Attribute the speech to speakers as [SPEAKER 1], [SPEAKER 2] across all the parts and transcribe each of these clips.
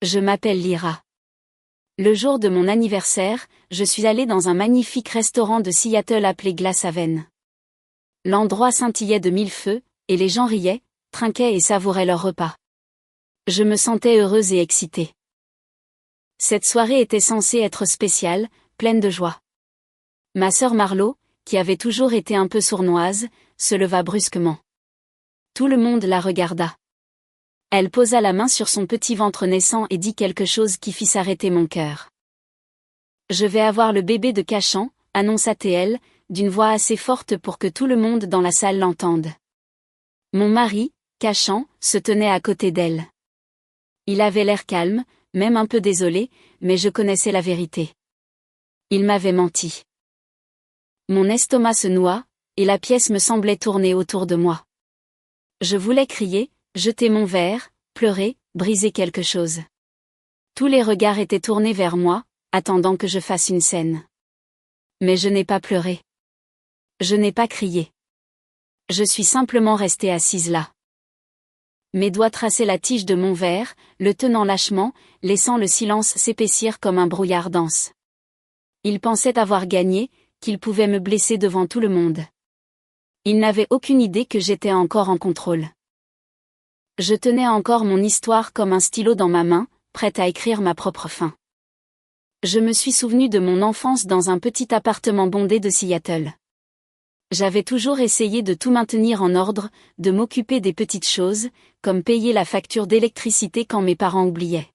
[SPEAKER 1] Je m'appelle Lyra. Le jour de mon anniversaire, je suis allée dans un magnifique restaurant de Seattle appelé Glass Haven. L'endroit scintillait de mille feux, et les gens riaient, trinquaient et savouraient leur repas. Je me sentais heureuse et excitée. Cette soirée était censée être spéciale, pleine de joie. Ma sœur Marlo, qui avait toujours été un peu sournoise, se leva brusquement. Tout le monde la regarda. Elle posa la main sur son petit ventre naissant et dit quelque chose qui fit s'arrêter mon cœur. « Je vais avoir le bébé de Cachan », annonça-t-elle, d'une voix assez forte pour que tout le monde dans la salle l'entende. Mon mari, Cachan, se tenait à côté d'elle. Il avait l'air calme, même un peu désolé, mais je connaissais la vérité. Il m'avait menti. Mon estomac se noua, et la pièce me semblait tourner autour de moi. Je voulais crier, jeter mon verre, pleurer, briser quelque chose. Tous les regards étaient tournés vers moi, attendant que je fasse une scène. Mais je n'ai pas pleuré. Je n'ai pas crié. Je suis simplement restée assise là. Mes doigts traçaient la tige de mon verre, le tenant lâchement, laissant le silence s'épaissir comme un brouillard dense. Il pensait avoir gagné, qu'il pouvait me blesser devant tout le monde. Il n'avait aucune idée que j'étais encore en contrôle. Je tenais encore mon histoire comme un stylo dans ma main, prête à écrire ma propre fin. Je me suis souvenue de mon enfance dans un petit appartement bondé de Seattle. J'avais toujours essayé de tout maintenir en ordre, de m'occuper des petites choses, comme payer la facture d'électricité quand mes parents oubliaient.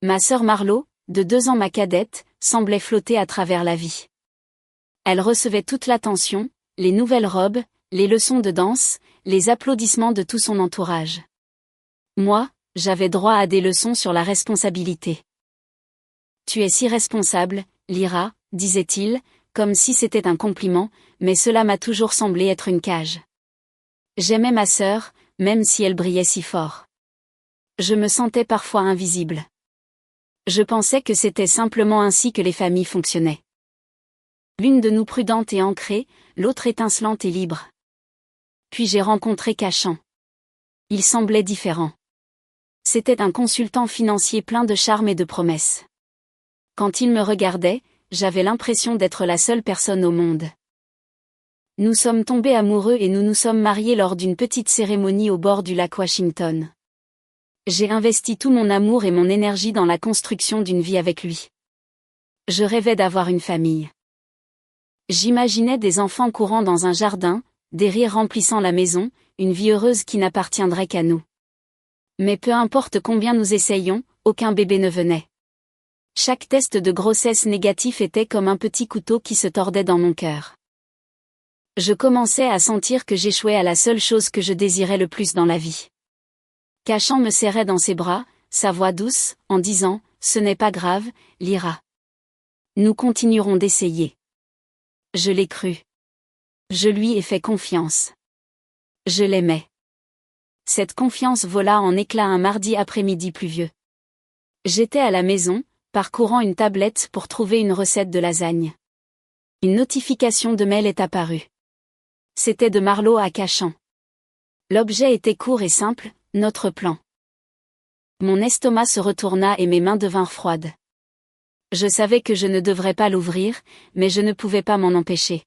[SPEAKER 1] Ma sœur Marlo, de 2 ans ma cadette, semblait flotter à travers la vie. Elle recevait toute l'attention, les nouvelles robes, les leçons de danse, les applaudissements de tout son entourage. Moi, j'avais droit à des leçons sur la responsabilité. « Tu es si responsable, Lyra », disait-il, comme si c'était un compliment, mais cela m'a toujours semblé être une cage. J'aimais ma sœur, même si elle brillait si fort. Je me sentais parfois invisible. Je pensais que c'était simplement ainsi que les familles fonctionnaient. L'une de nous prudente et ancrée, l'autre étincelante et libre. Puis j'ai rencontré Cachan. Il semblait différent. C'était un consultant financier plein de charme et de promesses. Quand il me regardait, j'avais l'impression d'être la seule personne au monde. Nous sommes tombés amoureux et nous nous sommes mariés lors d'une petite cérémonie au bord du lac Washington. J'ai investi tout mon amour et mon énergie dans la construction d'une vie avec lui. Je rêvais d'avoir une famille. J'imaginais des enfants courant dans un jardin, des rires remplissant la maison, une vie heureuse qui n'appartiendrait qu'à nous. Mais peu importe combien nous essayions, aucun bébé ne venait. Chaque test de grossesse négatif était comme un petit couteau qui se tordait dans mon cœur. Je commençais à sentir que j'échouais à la seule chose que je désirais le plus dans la vie. Cachan me serrait dans ses bras, sa voix douce, en disant « Ce n'est pas grave, Lyra. Nous continuerons d'essayer. » Je l'ai cru. Je lui ai fait confiance. Je l'aimais. Cette confiance vola en éclats un mardi après-midi pluvieux. J'étais à la maison, parcourant une tablette pour trouver une recette de lasagne. Une notification de mail est apparue. C'était de Marlo à Cachan. L'objet était court et simple, notre plan. Mon estomac se retourna et mes mains devinrent froides. Je savais que je ne devrais pas l'ouvrir, mais je ne pouvais pas m'en empêcher.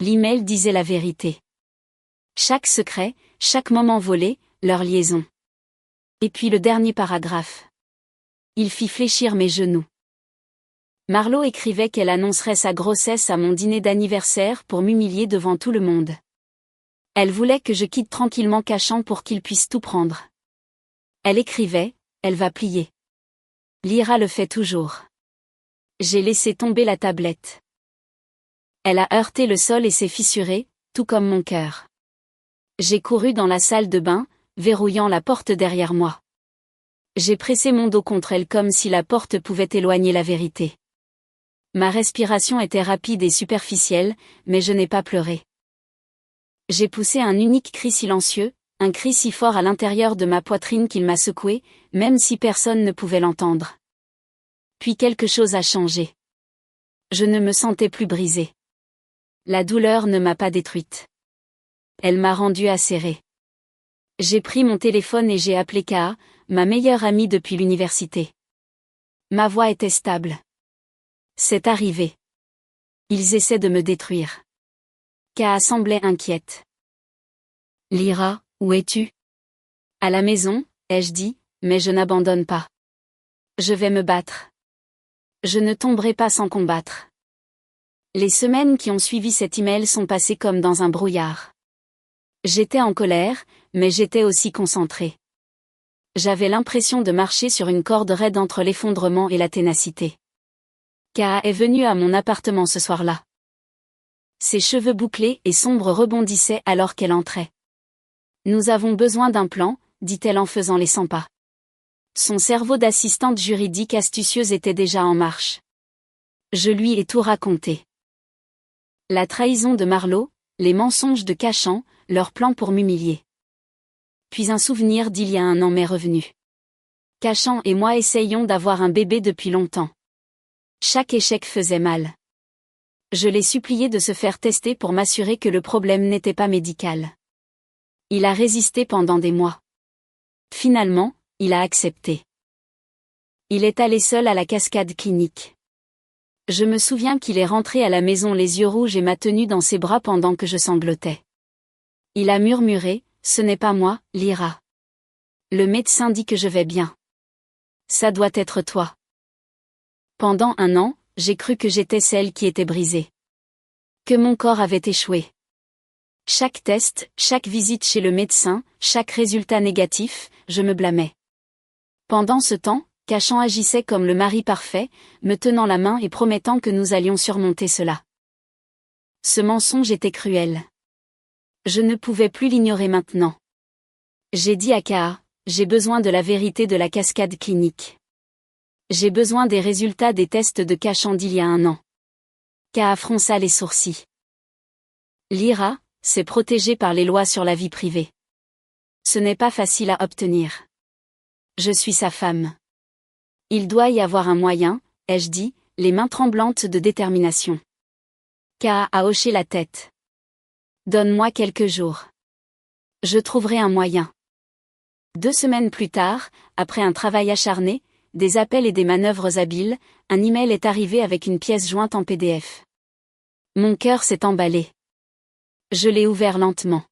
[SPEAKER 1] L'email disait la vérité. Chaque secret, chaque moment volé, leur liaison. Et puis le dernier paragraphe. Il fit fléchir mes genoux. Marlo écrivait qu'elle annoncerait sa grossesse à mon dîner d'anniversaire pour m'humilier devant tout le monde. Elle voulait que je quitte tranquillement Cachan pour qu'il puisse tout prendre. Elle écrivait, elle va plier. Lyra le fait toujours. J'ai laissé tomber la tablette. Elle a heurté le sol et s'est fissurée, tout comme mon cœur. J'ai couru dans la salle de bain, verrouillant la porte derrière moi. J'ai pressé mon dos contre elle comme si la porte pouvait éloigner la vérité. Ma respiration était rapide et superficielle, mais je n'ai pas pleuré. J'ai poussé un unique cri silencieux, un cri si fort à l'intérieur de ma poitrine qu'il m'a secoué, même si personne ne pouvait l'entendre. Puis quelque chose a changé. Je ne me sentais plus brisée. La douleur ne m'a pas détruite. Elle m'a rendue acérée. J'ai pris mon téléphone et j'ai appelé Ka, ma meilleure amie depuis l'université. Ma voix était stable. C'est arrivé. Ils essaient de me détruire. Ka semblait inquiète. Lyra, où es-tu? À la maison, ai-je dit, mais je n'abandonne pas. Je vais me battre. Je ne tomberai pas sans combattre. Les semaines qui ont suivi cet email sont passées comme dans un brouillard. J'étais en colère, mais j'étais aussi concentrée. J'avais l'impression de marcher sur une corde raide entre l'effondrement et la ténacité. Ka est venue à mon appartement ce soir-là. Ses cheveux bouclés et sombres rebondissaient alors qu'elle entrait. Nous avons besoin d'un plan, dit-elle en faisant les 100 pas. Son cerveau d'assistante juridique astucieuse était déjà en marche. Je lui ai tout raconté. La trahison de Marlowe, les mensonges de Cachan, leur plan pour m'humilier. Puis un souvenir d'il y a un an m'est revenu. Cachan et moi essayions d'avoir un bébé depuis longtemps. Chaque échec faisait mal. Je l'ai supplié de se faire tester pour m'assurer que le problème n'était pas médical. Il a résisté pendant des mois. Finalement, il a accepté. Il est allé seul à la cascade clinique. Je me souviens qu'il est rentré à la maison les yeux rouges et m'a tenu dans ses bras pendant que je sanglotais. Il a murmuré, « Ce n'est pas moi, Lyra. Le médecin dit que je vais bien. Ça doit être toi. » Pendant un an, j'ai cru que j'étais celle qui était brisée. Que mon corps avait échoué. Chaque test, chaque visite chez le médecin, chaque résultat négatif, je me blâmais. Pendant ce temps, Cachan agissait comme le mari parfait, me tenant la main et promettant que nous allions surmonter cela. Ce mensonge était cruel. Je ne pouvais plus l'ignorer maintenant. J'ai dit à Ka, j'ai besoin de la vérité de la cascade clinique. J'ai besoin des résultats des tests de Cachan d'il y a un an. Ka fronça les sourcils. Lyra, c'est protégé par les lois sur la vie privée. Ce n'est pas facile à obtenir. Je suis sa femme. Il doit y avoir un moyen, ai-je dit, les mains tremblantes de détermination. Ka a hoché la tête. Donne-moi quelques jours. Je trouverai un moyen. 2 semaines plus tard, après un travail acharné, des appels et des manœuvres habiles, un email est arrivé avec une pièce jointe en PDF. Mon cœur s'est emballé. Je l'ai ouvert lentement.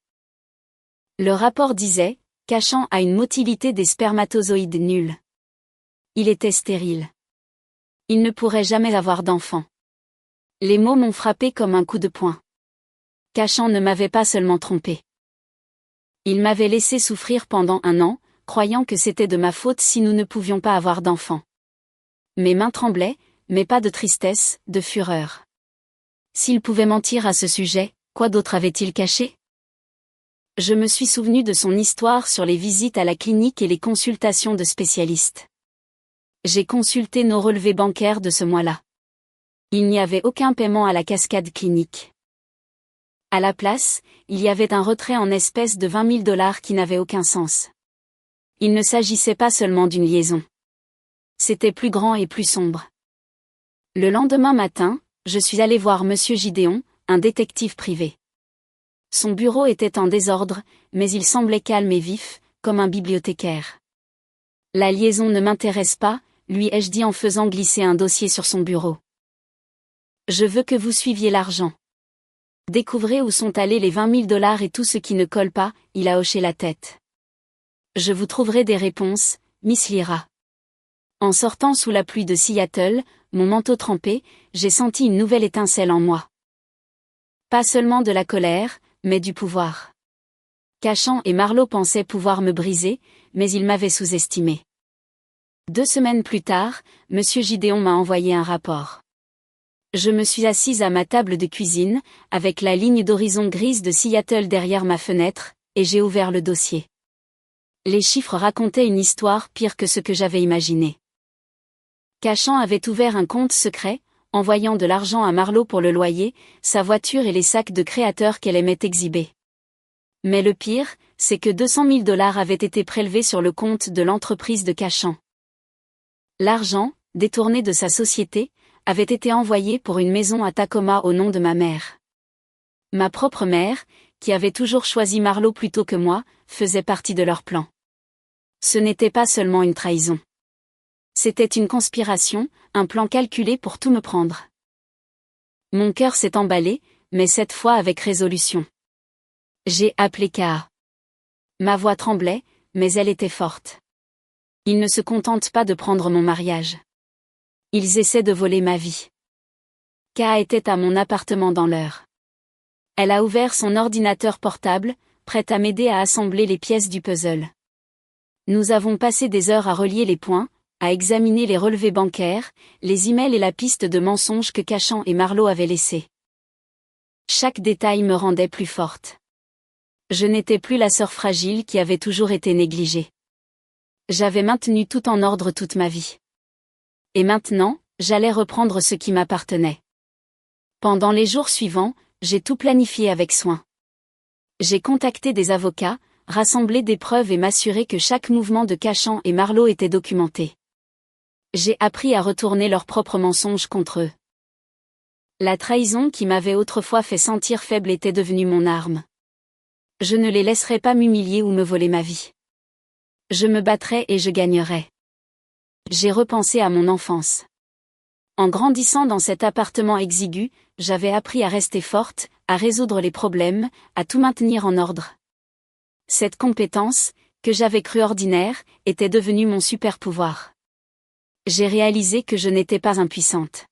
[SPEAKER 1] Le rapport disait, Cachan a une motilité des spermatozoïdes nulle. Il était stérile. Il ne pourrait jamais avoir d'enfant. Les mots m'ont frappé comme un coup de poing. Cachan ne m'avait pas seulement trompé. Il m'avait laissé souffrir pendant un an, croyant que c'était de ma faute si nous ne pouvions pas avoir d'enfant. Mes mains tremblaient, mais pas de tristesse, de fureur. S'il pouvait mentir à ce sujet, quoi d'autre avait-il caché? Je me suis souvenu de son histoire sur les visites à la clinique et les consultations de spécialistes. J'ai consulté nos relevés bancaires de ce mois-là. Il n'y avait aucun paiement à la cascade clinique. À la place, il y avait un retrait en espèces de $20 000 qui n'avait aucun sens. Il ne s'agissait pas seulement d'une liaison. C'était plus grand et plus sombre. Le lendemain matin, je suis allé voir Monsieur Gideon, un détective privé. Son bureau était en désordre, mais il semblait calme et vif, comme un bibliothécaire. La liaison ne m'intéresse pas, lui ai-je dit en faisant glisser un dossier sur son bureau. Je veux que vous suiviez l'argent. Découvrez où sont allés les $20 000 et tout ce qui ne colle pas, il a hoché la tête. Je vous trouverai des réponses, Miss Lyra. En sortant sous la pluie de Seattle, mon manteau trempé, j'ai senti une nouvelle étincelle en moi. Pas seulement de la colère, mais du pouvoir. Cachan et Marlowe pensaient pouvoir me briser, mais ils m'avaient sous-estimé. 2 semaines plus tard, Monsieur Gideon m'a envoyé un rapport. Je me suis assise à ma table de cuisine, avec la ligne d'horizon grise de Seattle derrière ma fenêtre, et j'ai ouvert le dossier. Les chiffres racontaient une histoire pire que ce que j'avais imaginé. Cachan avait ouvert un compte secret, envoyant de l'argent à Marlowe pour le loyer, sa voiture et les sacs de créateurs qu'elle aimait exhiber. Mais le pire, c'est que $200 000 avaient été prélevés sur le compte de l'entreprise de Cachan. L'argent, détourné de sa société, avait été envoyé pour une maison à Tacoma au nom de ma mère. Ma propre mère, qui avait toujours choisi Marlowe plutôt que moi, faisait partie de leur plan. Ce n'était pas seulement une trahison. C'était une conspiration, un plan calculé pour tout me prendre. Mon cœur s'est emballé, mais cette fois avec résolution. J'ai appelé Kaa. Ma voix tremblait, mais elle était forte. Ils ne se contentent pas de prendre mon mariage. Ils essaient de voler ma vie. Kaa était à mon appartement dans l'heure. Elle a ouvert son ordinateur portable, prête à m'aider à assembler les pièces du puzzle. Nous avons passé des heures à relier les points, à examiner les relevés bancaires, les emails et la piste de mensonges que Cachan et Marlowe avaient laissés. Chaque détail me rendait plus forte. Je n'étais plus la sœur fragile qui avait toujours été négligée. J'avais maintenu tout en ordre toute ma vie. Et maintenant, j'allais reprendre ce qui m'appartenait. Pendant les jours suivants, j'ai tout planifié avec soin. J'ai contacté des avocats, rassemblé des preuves et m'assuré que chaque mouvement de Cachan et Marlowe était documenté. J'ai appris à retourner leurs propres mensonges contre eux. La trahison qui m'avait autrefois fait sentir faible était devenue mon arme. Je ne les laisserai pas m'humilier ou me voler ma vie. Je me battrai et je gagnerai. J'ai repensé à mon enfance. En grandissant dans cet appartement exigu, j'avais appris à rester forte, à résoudre les problèmes, à tout maintenir en ordre. Cette compétence, que j'avais crue ordinaire, était devenue mon super pouvoir. J'ai réalisé que je n'étais pas impuissante.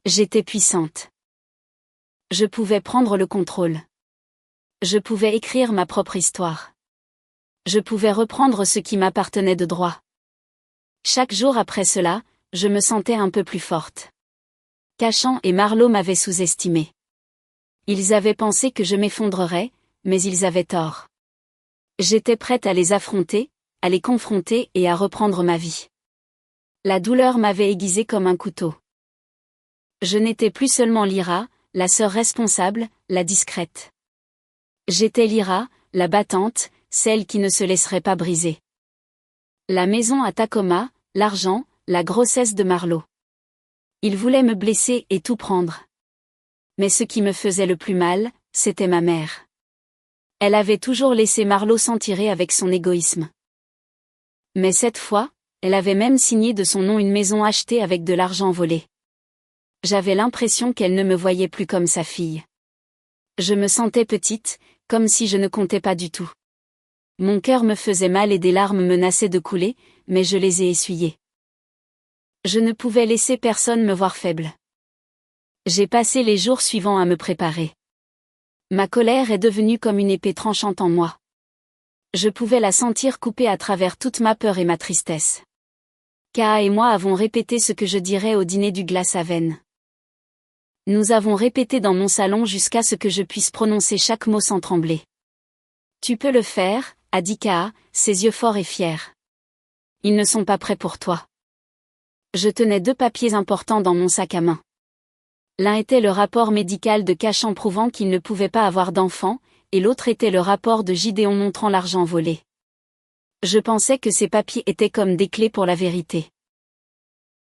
[SPEAKER 1] J'étais puissante. Je pouvais prendre le contrôle. Je pouvais écrire ma propre histoire. Je pouvais reprendre ce qui m'appartenait de droit. Chaque jour après cela, je me sentais un peu plus forte. Cachan et Marlowe m'avaient sous-estimée. Ils avaient pensé que je m'effondrerais, mais ils avaient tort. J'étais prête à les affronter, à les confronter et à reprendre ma vie. La douleur m'avait aiguisée comme un couteau. Je n'étais plus seulement Lyra, la sœur responsable, la discrète. J'étais Lyra, la battante, celle qui ne se laisserait pas briser. La maison à Tacoma, l'argent, la grossesse de Marlowe. Il voulait me blesser et tout prendre. Mais ce qui me faisait le plus mal, c'était ma mère. Elle avait toujours laissé Marlowe s'en tirer avec son égoïsme. Mais cette fois, elle avait même signé de son nom une maison achetée avec de l'argent volé. J'avais l'impression qu'elle ne me voyait plus comme sa fille. Je me sentais petite, comme si je ne comptais pas du tout. Mon cœur me faisait mal et des larmes menaçaient de couler, mais je les ai essuyées. Je ne pouvais laisser personne me voir faible. J'ai passé les jours suivants à me préparer. Ma colère est devenue comme une épée tranchante en moi. Je pouvais la sentir couper à travers toute ma peur et ma tristesse. Kaa et moi avons répété ce que je dirais au dîner du Glass Haven. Nous avons répété dans mon salon jusqu'à ce que je puisse prononcer chaque mot sans trembler. Tu peux le faire, a dit Kaa, ses yeux forts et fiers. Ils ne sont pas prêts pour toi. Je tenais 2 papiers importants dans mon sac à main. L'un était le rapport médical de Cachan prouvant qu'il ne pouvait pas avoir d'enfant, et l'autre était le rapport de Gideon montrant l'argent volé. Je pensais que ces papiers étaient comme des clés pour la vérité.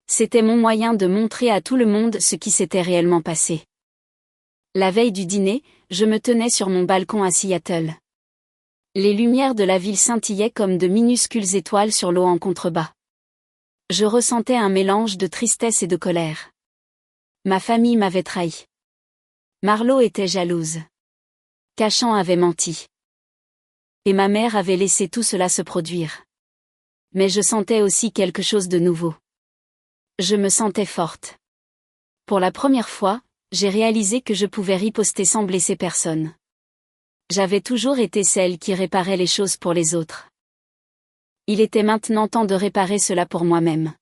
[SPEAKER 1] C'était mon moyen de montrer à tout le monde ce qui s'était réellement passé. La veille du dîner, je me tenais sur mon balcon à Seattle. Les lumières de la ville scintillaient comme de minuscules étoiles sur l'eau en contrebas. Je ressentais un mélange de tristesse et de colère. Ma famille m'avait trahi. Marlowe était jalouse. Cachan avait menti. Et ma mère avait laissé tout cela se produire. Mais je sentais aussi quelque chose de nouveau. Je me sentais forte. Pour la première fois, j'ai réalisé que je pouvais riposter sans blesser personne. J'avais toujours été celle qui réparait les choses pour les autres. Il était maintenant temps de réparer cela pour moi-même.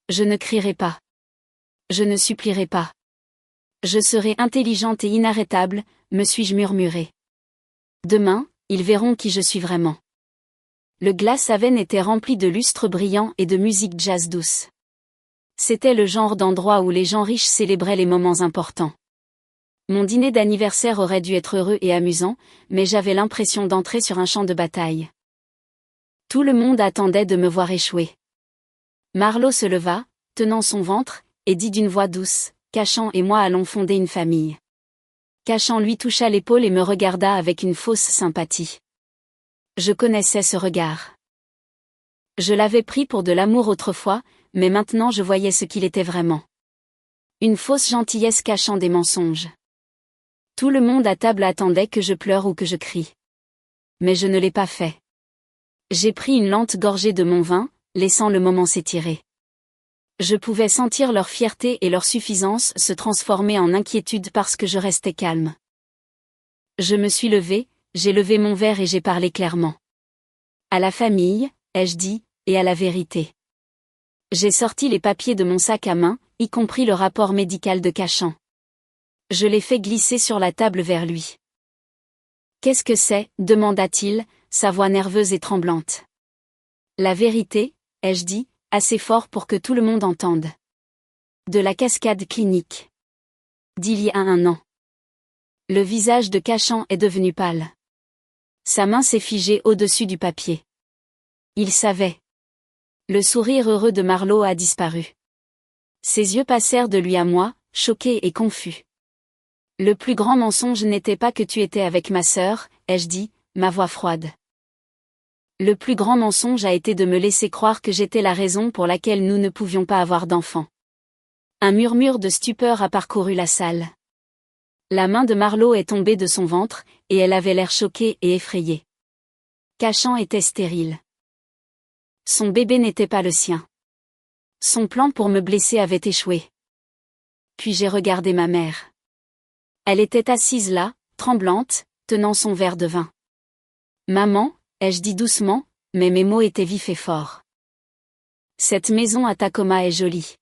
[SPEAKER 1] Je ne crierai pas. Je ne supplierai pas. Je serai intelligente et inarrêtable, me suis-je murmuré. Demain, ils verront qui je suis vraiment. Le Glass Haven était rempli de lustres brillants et de musique jazz douce. C'était le genre d'endroit où les gens riches célébraient les moments importants. Mon dîner d'anniversaire aurait dû être heureux et amusant, mais j'avais l'impression d'entrer sur un champ de bataille. Tout le monde attendait de me voir échouer. Marlowe se leva, tenant son ventre, et dit d'une voix douce, « Cachan et moi allons fonder une famille. » Cachan lui toucha l'épaule et me regarda avec une fausse sympathie. Je connaissais ce regard. Je l'avais pris pour de l'amour autrefois, mais maintenant je voyais ce qu'il était vraiment. Une fausse gentillesse cachant des mensonges. Tout le monde à table attendait que je pleure ou que je crie. Mais je ne l'ai pas fait. J'ai pris une lente gorgée de mon vin, laissant le moment s'étirer. Je pouvais sentir leur fierté et leur suffisance se transformer en inquiétude parce que je restais calme. Je me suis levée, j'ai levé mon verre et j'ai parlé clairement. À la famille, ai-je dit, et à la vérité. J'ai sorti les papiers de mon sac à main, y compris le rapport médical de Cachan. Je l'ai fait glisser sur la table vers lui. « Qu'est-ce que c'est » demanda-t-il, sa voix nerveuse et tremblante. « La vérité » ai-je dit, assez fort pour que tout le monde entende. « De la cascade clinique. D'il y a un an. » Le visage de Cachan est devenu pâle. Sa main s'est figée au-dessus du papier. Il savait. Le sourire heureux de Marlowe a disparu. Ses yeux passèrent de lui à moi, choqués et confus. Le plus grand mensonge n'était pas que tu étais avec ma sœur, ai-je dit, ma voix froide. Le plus grand mensonge a été de me laisser croire que j'étais la raison pour laquelle nous ne pouvions pas avoir d'enfant. Un murmure de stupeur a parcouru la salle. La main de Marlowe est tombée de son ventre, et elle avait l'air choquée et effrayée. Cachan était stérile. Son bébé n'était pas le sien. Son plan pour me blesser avait échoué. Puis j'ai regardé ma mère. Elle était assise là, tremblante, tenant son verre de vin. « Maman » ai-je dit doucement, mais mes mots étaient vifs et forts. Cette maison à Tacoma est jolie.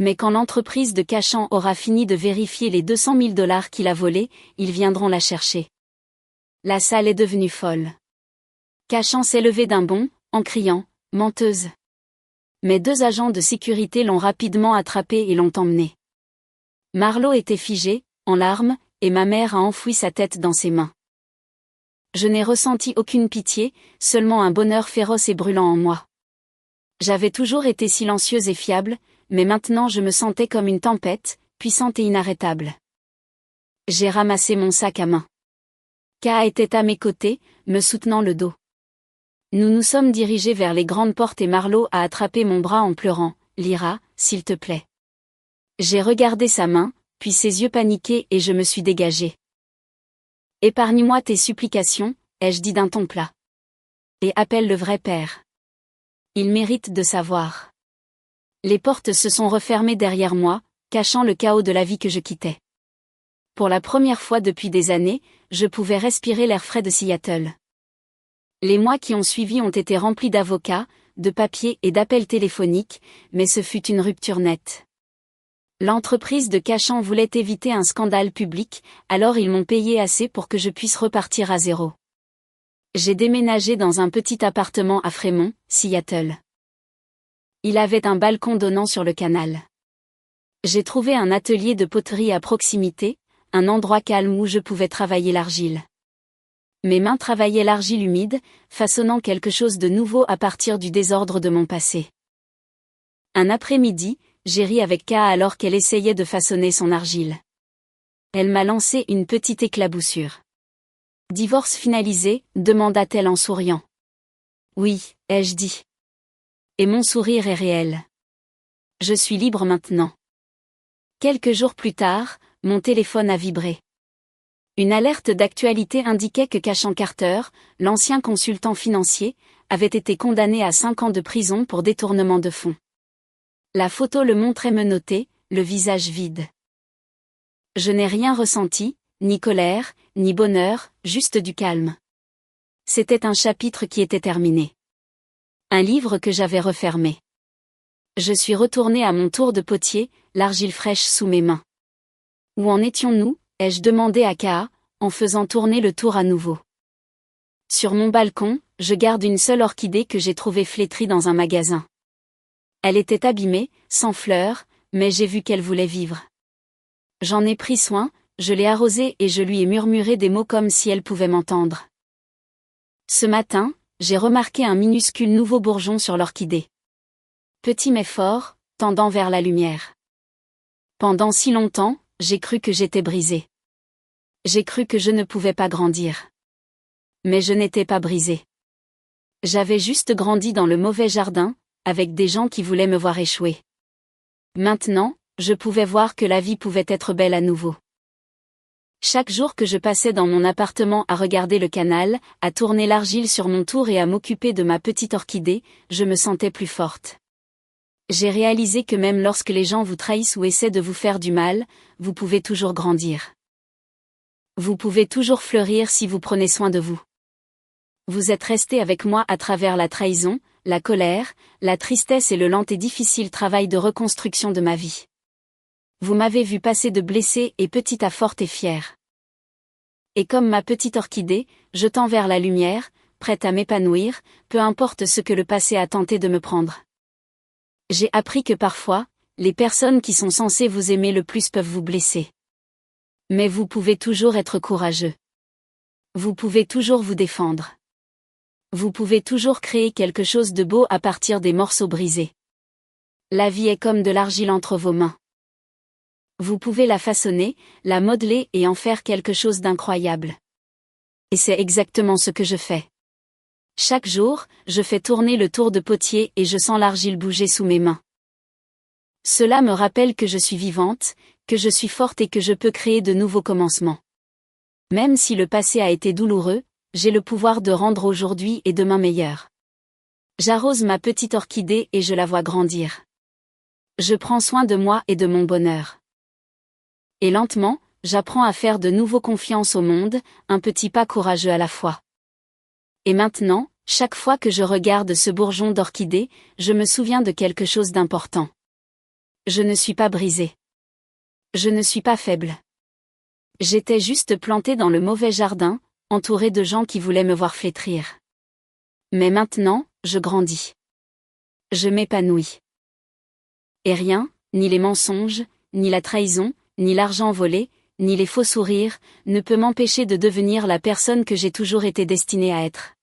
[SPEAKER 1] Mais quand l'entreprise de Cachan aura fini de vérifier les 200 000 $ qu'il a volés, ils viendront la chercher. La salle est devenue folle. Cachan s'est levé d'un bond, en criant « Menteuse !» Mais 2 agents de sécurité l'ont rapidement attrapé et l'ont emmené. Marlowe était figé, en larmes, et ma mère a enfoui sa tête dans ses mains. Je n'ai ressenti aucune pitié, seulement un bonheur féroce et brûlant en moi. J'avais toujours été silencieuse et fiable, mais maintenant je me sentais comme une tempête, puissante et inarrêtable. J'ai ramassé mon sac à main. Ka était à mes côtés, me soutenant le dos. Nous nous sommes dirigés vers les grandes portes et Marlowe a attrapé mon bras en pleurant. « Lyra, s'il te plaît. » J'ai regardé sa main, puis ses yeux paniqués et je me suis dégagée. « Épargne-moi tes supplications » ai-je dit d'un ton plat. « Et appelle le vrai père. Il mérite de savoir. » Les portes se sont refermées derrière moi, cachant le chaos de la vie que je quittais. Pour la première fois depuis des années, je pouvais respirer l'air frais de Seattle. Les mois qui ont suivi ont été remplis d'avocats, de papiers et d'appels téléphoniques, mais ce fut une rupture nette. L'entreprise de Cachan voulait éviter un scandale public, alors ils m'ont payé assez pour que je puisse repartir à zéro. J'ai déménagé dans un petit appartement à Fremont, Seattle. Il avait un balcon donnant sur le canal. J'ai trouvé un atelier de poterie à proximité, un endroit calme où je pouvais travailler l'argile. Mes mains travaillaient l'argile humide, façonnant quelque chose de nouveau à partir du désordre de mon passé. Un après-midi, j'ai ri avec Ka alors qu'elle essayait de façonner son argile. Elle m'a lancé une petite éclaboussure. « Divorce finalisé » demanda-t-elle en souriant. « Oui » ai-je dit. Et mon sourire est réel. Je suis libre maintenant. Quelques jours plus tard, mon téléphone a vibré. Une alerte d'actualité indiquait que Cachan Carter, l'ancien consultant financier, avait été condamné à 5 ans de prison pour détournement de fonds. La photo le montrait menotté, le visage vide. Je n'ai rien ressenti, ni colère, ni bonheur, juste du calme. C'était un chapitre qui était terminé. Un livre que j'avais refermé. Je suis retourné à mon tour de potier, l'argile fraîche sous mes mains. Où en étions-nous, ai-je demandé à Ka, en faisant tourner le tour à nouveau. Sur mon balcon, je garde une seule orchidée que j'ai trouvée flétrie dans un magasin. Elle était abîmée, sans fleurs, mais j'ai vu qu'elle voulait vivre. J'en ai pris soin, je l'ai arrosée et je lui ai murmuré des mots comme si elle pouvait m'entendre. Ce matin, j'ai remarqué un minuscule nouveau bourgeon sur l'orchidée. Petit mais fort, tendant vers la lumière. Pendant si longtemps, j'ai cru que j'étais brisée. J'ai cru que je ne pouvais pas grandir. Mais je n'étais pas brisée. J'avais juste grandi dans le mauvais jardin, avec des gens qui voulaient me voir échouer. Maintenant, je pouvais voir que la vie pouvait être belle à nouveau. Chaque jour que je passais dans mon appartement à regarder le canal, à tourner l'argile sur mon tour et à m'occuper de ma petite orchidée, je me sentais plus forte. J'ai réalisé que même lorsque les gens vous trahissent ou essaient de vous faire du mal, vous pouvez toujours grandir. Vous pouvez toujours fleurir si vous prenez soin de vous. Vous êtes resté avec moi à travers la trahison, la colère, la tristesse et le lent et difficile travail de reconstruction de ma vie. Vous m'avez vu passer de blessée et petite à forte et fière. Et comme ma petite orchidée, je tends vers la lumière, prête à m'épanouir, peu importe ce que le passé a tenté de me prendre. J'ai appris que parfois, les personnes qui sont censées vous aimer le plus peuvent vous blesser. Mais vous pouvez toujours être courageux. Vous pouvez toujours vous défendre. Vous pouvez toujours créer quelque chose de beau à partir des morceaux brisés. La vie est comme de l'argile entre vos mains. Vous pouvez la façonner, la modeler et en faire quelque chose d'incroyable. Et c'est exactement ce que je fais. Chaque jour, je fais tourner le tour de potier et je sens l'argile bouger sous mes mains. Cela me rappelle que je suis vivante, que je suis forte et que je peux créer de nouveaux commencements. Même si le passé a été douloureux, j'ai le pouvoir de rendre aujourd'hui et demain meilleur. J'arrose ma petite orchidée et je la vois grandir. Je prends soin de moi et de mon bonheur. Et lentement, j'apprends à faire de nouveau confiance au monde, un petit pas courageux à la fois. Et maintenant, chaque fois que je regarde ce bourgeon d'orchidée, je me souviens de quelque chose d'important. Je ne suis pas brisée. Je ne suis pas faible. J'étais juste plantée dans le mauvais jardin, entourée de gens qui voulaient me voir flétrir. Mais maintenant, je grandis. Je m'épanouis. Et rien, ni les mensonges, ni la trahison, ni l'argent volé, ni les faux sourires, ne peut m'empêcher de devenir la personne que j'ai toujours été destinée à être.